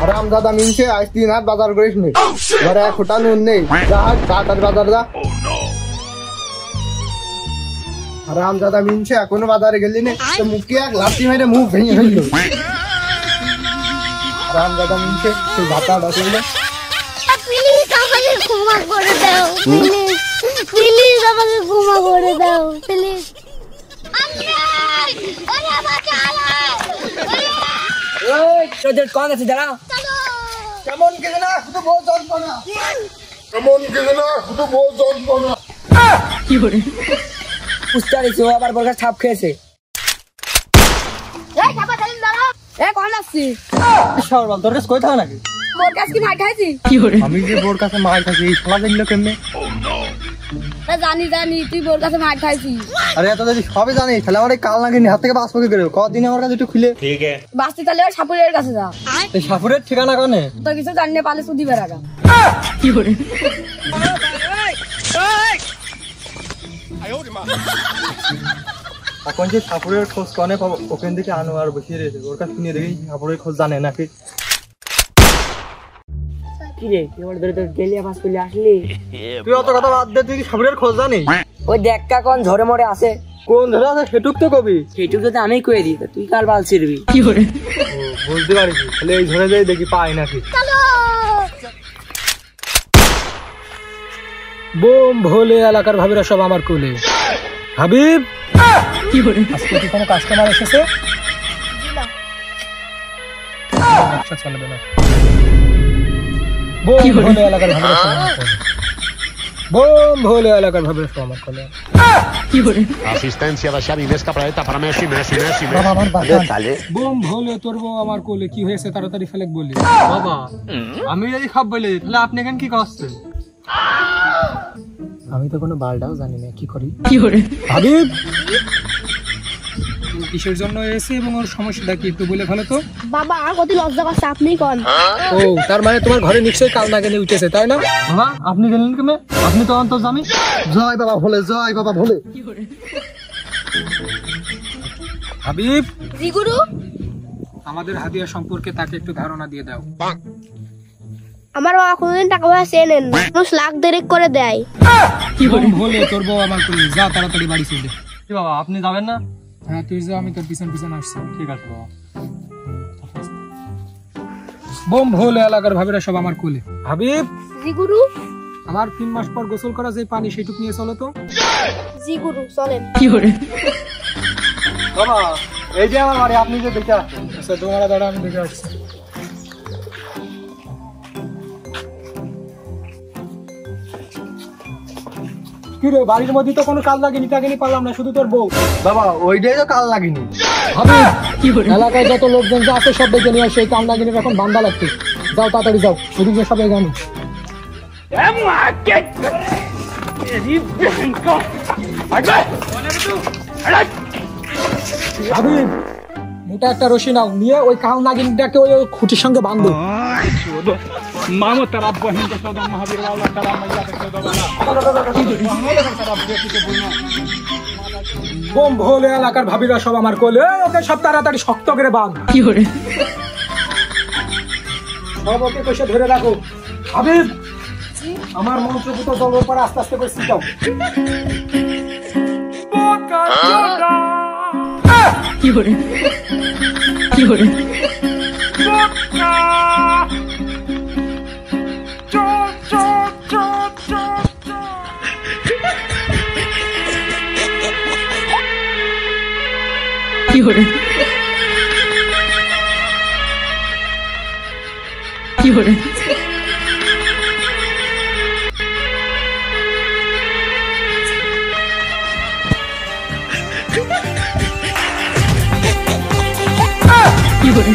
হারামজাদা মিনছে আজ 3 হাত বাজার করিস নি ঘরে এক ফোঁটা নুন নেই যা কাটার বাজার যা হারামজাদা মিনছে এখনো বাজারে গেলি না তো মুখে এক লাঠি মেরে মুখ ভেঙে ফেললো হারামজাদা মিনছে তুই ভাতাটা করলে প্লিজ আমাকে ক্ষমা করে দাও প্লিজ আমাকে ক্ষমা করে দাও প্লিজ তোদের কন আছে দাঁড়া কেমন গেছে না শুধু বল যন্ত্রণা কেমন গেছে না শুধু বল যন্ত্রণা কি করে পুস্তারিছে ও আবার বর্গার ছাপ খেয়েছে এই ছাপা চালিন দাঁড়া এ কোন আসছি সর বল তোর কাছে কই থাকা নাকি মোর কাছে কি মার খাইছি কি করে আমি যে বোর কাছে মার খাইছি এই শালা দিল কেমনে জানি জানি তুই মোর কাছে মার খাইছি আরে এত যদি সবই জানি তাহলে আমার এই কাল নাগিনি হাত থেকে বাস পকে করে কদিন আমার কাছে একটু খুলে ठीक है বাস্তি তাহলে ওই সাপুরের কাছে যা এই সাপুরের ঠিকানা কোনে তো কিছু জানি না পালে সুদি বেরাগা কি করে এখন যে সাপুরের খোঁজ কোনে পাবো ওখান থেকে আনো আর বসিয়ে রয়েছে ওর কাছে নিয়ে দেখি সাপুরের খোঁজ জানে নাকি কি রে তোমার ধরে তোর গেলিয়া পাস করলে আসলি তুই অত কথা বাদ দে তুই কি সাপুরের খোঁজ জানিস ওই দেখা কোন ঝরে মরে আছে কোন ধরে আছে সেটুক তো কবি সেইটুকু যদি আমি কয়ে দিই তা তুই কাল বাল ছিড়বি কি করে বুঝতে পারিস তাহলে এই ধরে যাই দেখি পাই নাকি বোম ভোলে এলাকার ভাবিরা সব আমার কোলে হাবিব কি করে আজকে কি কোনো কাস্টমার এসেছে আচ্ছা চলবে না বোম ভোলে এলাকার ভাবিরা সব আমার কোলে বোম ভোলে এলাকার ভাবিরা সব আমার কোলে কি করে asistencia da Xavi Nesca planeta para Messi Messi Messi বাবা আমার বাবা বোম ভোলে তোর বউ আমার কোলে কি হয়েছে তাড়াতাড়ি ফেলেক বলি বাবা আমি যদি খাব বলে তাহলে আপনি এখানে কি করছেন আমি তো কোনো বালটাও জানি না কি করি কি করে হাবিব ও কিসের জন্য এসে এবং ওর সমস্যাটা কি একটু বলে ভালো তো বাবা আর কত লজ্জা করছে আপনি কোন ও তার মানে তোমার ঘরে নিশ্চয়ই কাল নাগিনী উঠেছে তাই না বাবা আপনি গেলেন কেমনে আপনি তো অন্তর্জামী জয় বাবা ভোলে জয় বাবা ভোলে হাবিব জি গুরু আমাদের হাদিয়া সম্পর্কে তাকে একটু ধারণা দিয়ে দাও আমার বাবা কোনদিন টাকা পয়সা চেয়ে নেন না মানুষ লাখ দেরেক করে দেয় কি বলি বলে তোর বউ আমার কোলে যা তাড়াতাড়ি বাড়ি চলে কি বাবা আপনি যাবেন না হ্যাঁ তুই যা আমি তোর পিছন পিছন আসছি ঠিক আছে বাবা বোম ভোলে এলাকার ভাবিরা সব আমার কোলে হাবিব জি গুরু আমার 3 মাস পর গোসল করা যে পানি সেটুক নিয়ে চলো তো জি গুরু চলেন কি করে বাবা এই যে আমার বাড়ি আপনি যে দেখে আসছেন আচ্ছা তোমারা দাঁড়া আমি দেখে আসছি কি রে বাড়ির মধ্যে তো কোনো কাল লাগেনি টাকেনি পারলাম না শুধু তোর বউ বাবা ওইটাই তো কাল লাগিনি হাবিব কি করে এলাকায় যত লোকজন যা আছে সব দেখে নিয়ে আসে এই কাল নাগিনীর এখন বান্দা লাগছে যাও তাড়াতাড়ি যাও ওদিকে সবাই জানো হাবিব মোটা একটা রশি নাও নিয়ে ওই কাল নাগিনটাকে ওই খুঁটির সঙ্গে বাঁধো বোম ভোলে এলাকার ভাবিরা সব আমার কোলে ওকে সব তাড়াতাড়ি শক্ত করে বাঁধ কি করে সব ওকে কষে ধরে রাখো হাবিব আমার মন্ত্রপুত দলের পর আস্তে আস্তে করে শিখাও কি করে কি করে কি করে কি করে কি করে